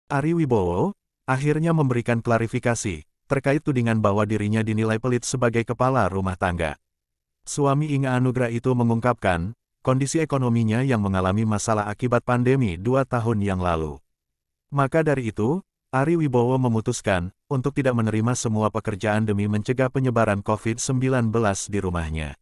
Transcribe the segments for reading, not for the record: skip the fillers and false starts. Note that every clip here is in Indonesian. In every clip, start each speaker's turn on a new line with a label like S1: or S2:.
S1: Ari Wibowo akhirnya memberikan klarifikasi terkait tudingan bahwa dirinya dinilai pelit sebagai kepala rumah tangga. Suami Inge Anugrah itu mengungkapkan kondisi ekonominya yang mengalami masalah akibat pandemi 2 tahun yang lalu. Maka dari itu, Ari Wibowo memutuskan untuk tidak menerima semua pekerjaan demi mencegah penyebaran COVID-19 di rumahnya.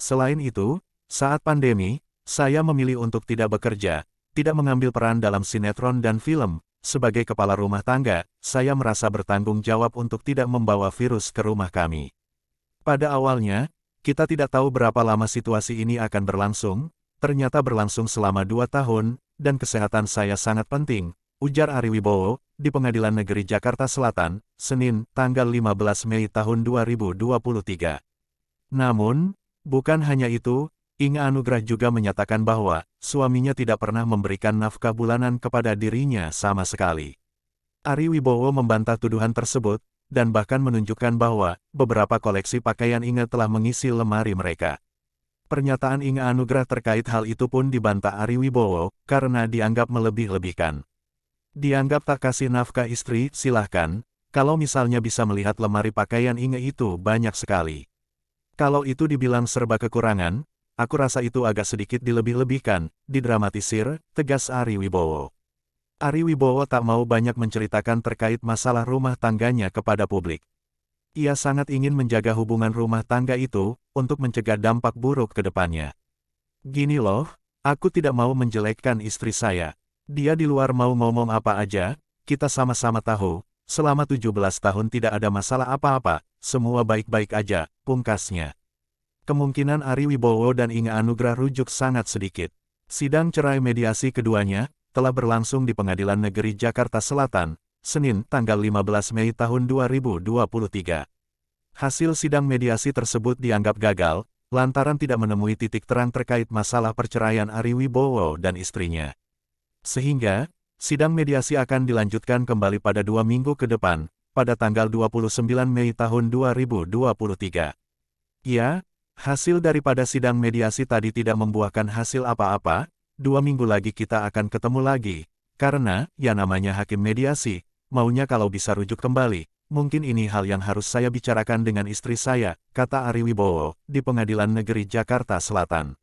S1: Selain itu, saat pandemi, saya memilih untuk tidak bekerja, tidak mengambil peran dalam sinetron dan film. Sebagai kepala rumah tangga, saya merasa bertanggung jawab untuk tidak membawa virus ke rumah kami. Pada awalnya, kita tidak tahu berapa lama situasi ini akan berlangsung, ternyata berlangsung selama 2 tahun, dan kesehatan saya sangat penting, ujar Ari Wibowo, di Pengadilan Negeri Jakarta Selatan, Senin, tanggal 15 Mei tahun 2023. Namun, bukan hanya itu, Inge Anugrah juga menyatakan bahwa suaminya tidak pernah memberikan nafkah bulanan kepada dirinya sama sekali. Ari Wibowo membantah tuduhan tersebut, dan bahkan menunjukkan bahwa beberapa koleksi pakaian Inge telah mengisi lemari mereka. Pernyataan Inge Anugrah terkait hal itu pun dibantah Ari Wibowo, karena dianggap melebih-lebihkan. Dianggap tak kasih nafkah istri, silahkan, kalau misalnya bisa melihat lemari pakaian Inge itu banyak sekali. Kalau itu dibilang serba kekurangan, aku rasa itu agak sedikit dilebih-lebihkan, didramatisir, tegas Ari Wibowo. Ari Wibowo tak mau banyak menceritakan terkait masalah rumah tangganya kepada publik. Ia sangat ingin menjaga hubungan rumah tangga itu, untuk mencegah dampak buruk ke depannya. Gini loh, aku tidak mau menjelekkan istri saya. Dia di luar mau ngomong apa aja, kita sama-sama tahu, selama 17 tahun tidak ada masalah apa-apa, semua baik-baik aja, pungkasnya. Kemungkinan Ari Wibowo dan Inge Anugrah rujuk sangat sedikit. Sidang cerai mediasi keduanya telah berlangsung di Pengadilan Negeri Jakarta Selatan, Senin, tanggal 15 Mei tahun 2023. Hasil sidang mediasi tersebut dianggap gagal, lantaran tidak menemui titik terang terkait masalah perceraian Ari Wibowo dan istrinya. Sehingga, sidang mediasi akan dilanjutkan kembali pada 2 minggu ke depan, pada tanggal 29 Mei tahun 2023. Ya, hasil daripada sidang mediasi tadi tidak membuahkan hasil apa-apa, 2 minggu lagi kita akan ketemu lagi, karena, ya namanya hakim mediasi, maunya kalau bisa rujuk kembali, mungkin ini hal yang harus saya bicarakan dengan istri saya, kata Ari Wibowo, di Pengadilan Negeri Jakarta Selatan.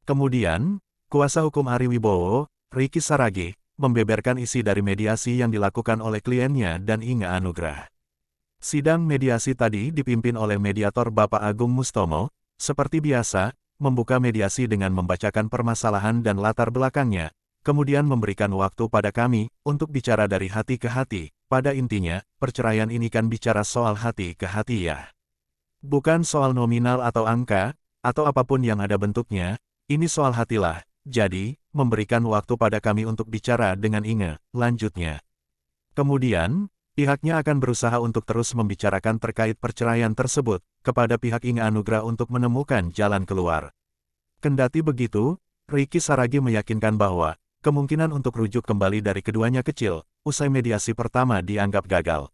S1: Kemudian, kuasa hukum Ari Wibowo, Ricky Saragih, membeberkan isi dari mediasi yang dilakukan oleh kliennya dan Inge Anugrah. Sidang mediasi tadi dipimpin oleh mediator Bapak Agung Mustomo, seperti biasa, membuka mediasi dengan membacakan permasalahan dan latar belakangnya, kemudian memberikan waktu pada kami untuk bicara dari hati ke hati. Pada intinya, perceraian ini kan bicara soal hati ke hati ya. Bukan soal nominal atau angka, atau apapun yang ada bentuknya, ini soal hatilah. Jadi, memberikan waktu pada kami untuk bicara dengan Inge, lanjutnya. Kemudian, pihaknya akan berusaha untuk terus membicarakan terkait perceraian tersebut, kepada pihak Inge Anugrah untuk menemukan jalan keluar. Kendati begitu, Ricky Saragih meyakinkan bahwa, kemungkinan untuk rujuk kembali dari keduanya kecil, usai mediasi pertama dianggap gagal.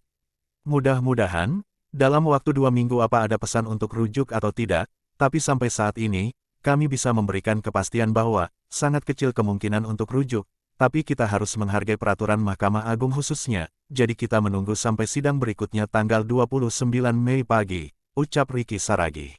S1: Mudah-mudahan, dalam waktu 2 minggu apa ada pesan untuk rujuk atau tidak, tapi sampai saat ini, kami bisa memberikan kepastian bahwa, sangat kecil kemungkinan untuk rujuk, tapi kita harus menghargai peraturan Mahkamah Agung khususnya, jadi kita menunggu sampai sidang berikutnya tanggal 29 Mei pagi, ucap Ricky Saragih.